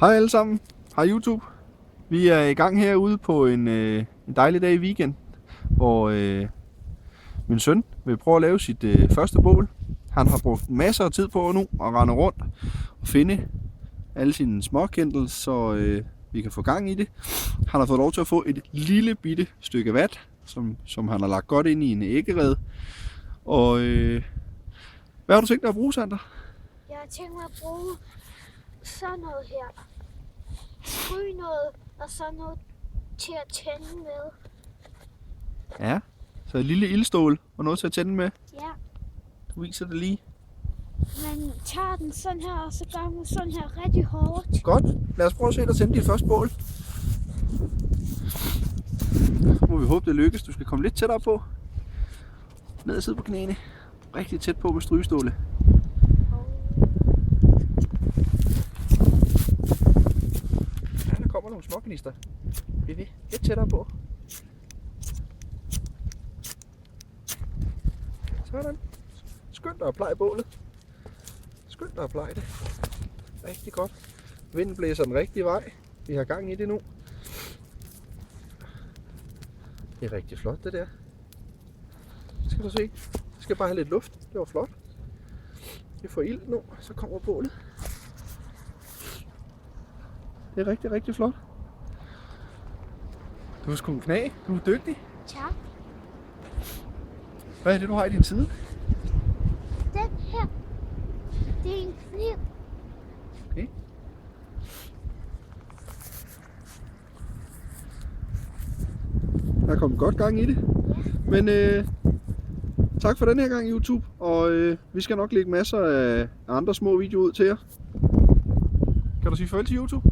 Hej alle sammen. Hej YouTube. Vi er i gang herude på en dejlig dag i weekend, hvor min søn vil prøve at lave sit første bål. Han har brugt masser af tid på nu at rende rundt og finde alle sine småkendels, så vi kan få gang i det. Han har fået lov til at få et lille bitte stykke vat, som han har lagt godt ind i en æggerede. Og hvad har du tænkt dig at bruge, Sander? Jeg har tænkt mig at bruge sådan noget her. Stryg noget, og så noget til at tænde med. Ja, så et lille ildstål og noget til at tænde med. Ja, Du viser det lige. man tager den sådan her, og så gør man sådan her rigtig hårdt. Godt. Lad os prøve at se dig tænde dit første bål. Så må vi håbe, det lykkes. Du skal komme lidt tættere på. Ned og sidde på knæene. Rigtig tæt på med strygeståle. Ja, der kommer nogle smågnister. Bliv ved. Lidt tættere på. Sådan. Skynd dig at pleje bålet. Skynd dig at pleje det. Rigtig godt. Vinden blæser den rigtige vej. Vi har gang i det nu. Det er rigtig flot det der. Det skal du se. Det skal bare have lidt luft. Det var flot. Vi får ild nu, så kommer bålet. Det er rigtig, rigtig flot. Du er sgu en knæ. Du er dygtig. Tak. Hvad er det, du har i din side? Den her, det er en kniv. Okay. Der er kommet godt gang i det. Ja. Men tak for den her gang, YouTube. Og vi skal nok lægge masser af andre små videoer ud til jer. Kan du sige farvel til YouTube?